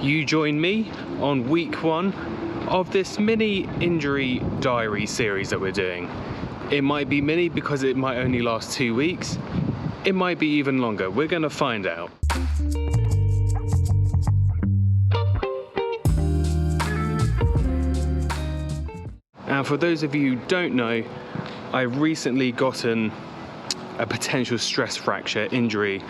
you join me on week 1 of this mini injury diary series that we're doing. It might be mini because it might only last 2 weeks. It might be even longer. We're gonna find out. And for those of you who don't know, I've recently gotten a potential stress fracture injury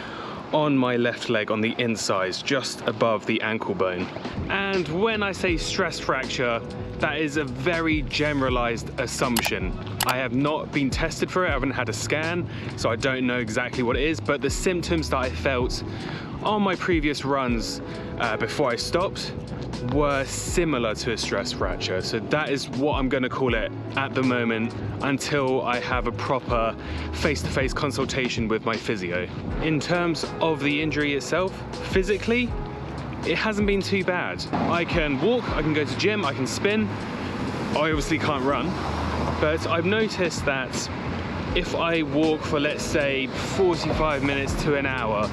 on my left leg on the inside, just above the ankle bone. And when I say stress fracture, that is a very generalized assumption. I have not been tested for it, I haven't had a scan, so I don't know exactly what it is, but the symptoms that I felt on my previous runs before I stopped were similar to a stress fracture. So that is what I'm gonna call it at the moment until I have a proper face-to-face consultation with my physio. In terms of the injury itself, physically, it hasn't been too bad. I can walk, I can go to gym, I can spin. I obviously can't run, but I've noticed that if I walk for, let's say, 45 minutes to an hour,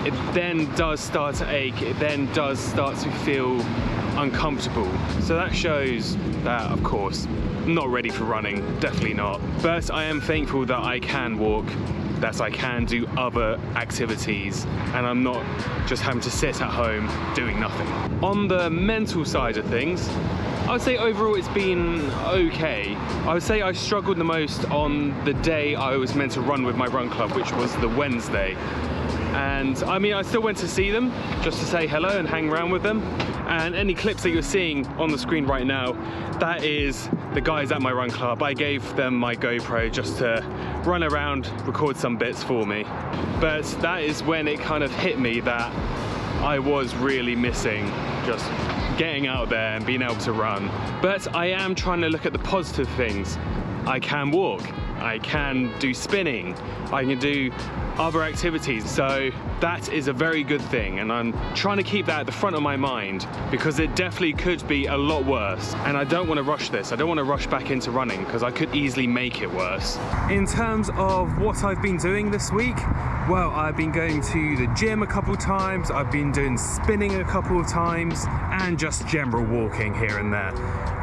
it then does start to ache, it then does start to feel uncomfortable. So that shows that, of course, I'm not ready for running, definitely not. But I am thankful that I can walk, that I can do other activities, and I'm not just having to sit at home doing nothing. On the mental side of things, I would say overall it's been okay. I would say I struggled the most on the day I was meant to run with my run club, which was the Wednesday. And I mean, I still went to see them just to say hello and hang around with them. And any clips that you're seeing on the screen right now, that is the guys at my run club. I gave them my GoPro just to run around, record some bits for me. But that is when it kind of hit me that I was really missing just getting out there and being able to run. But I am trying to look at the positive things. I can walk, I can do spinning, I can do other activities, so that is a very good thing, and I'm trying to keep that at the front of my mind because it definitely could be a lot worse, and I don't want to rush this. I don't want to rush back into running because I could easily make it worse. In terms of what I've been doing this week, well, I've been going to the gym a couple times, I've been doing spinning a couple of times, and just general walking here and there.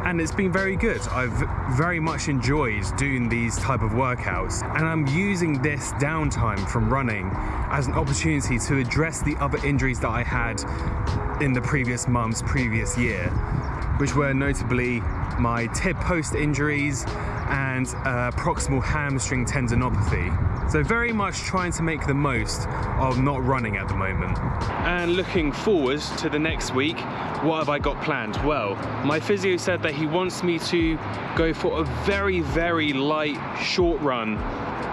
And it's been very good. I've very much enjoyed doing these type of workouts, and I'm using this downtime from running as an opportunity to address the other injuries that I had in the previous months, previous year, which were notably my tib post injuries and proximal hamstring tendinopathy. So very much trying to make the most of not running at the moment. And looking forward to the next week, what have I got planned? Well, my physio said that he wants me to go for a very, very light short run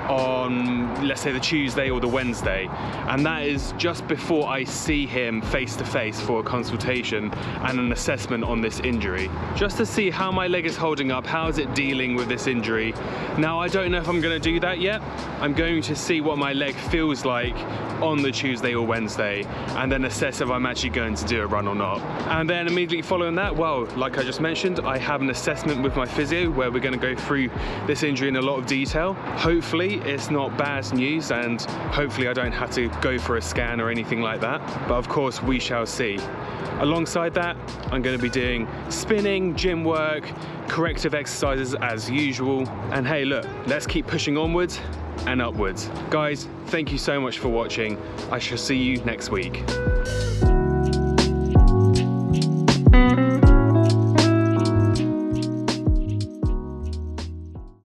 on, let's say, the Tuesday or the Wednesday, and that is just before I see him face to face for a consultation and an assessment on this injury, just to see how my leg is holding up, how is it dealing with this injury. Now, I don't know if I'm going to do that yet. I'm going to see what my leg feels like on the Tuesday or Wednesday, and then assess if I'm actually going to do a run or not. And then immediately following that, well, like I just mentioned, I have an assessment with my physio where we're going to go through this injury in a lot of detail. Hopefully it's not bad news, and hopefully I don't have to go for a scan or anything like that, but of course we shall see. Alongside that, I'm going to be doing spinning, gym work, corrective exercises as usual, and hey, look, let's keep pushing onwards and upwards. Guys, thank you so much for watching. I shall see you next week.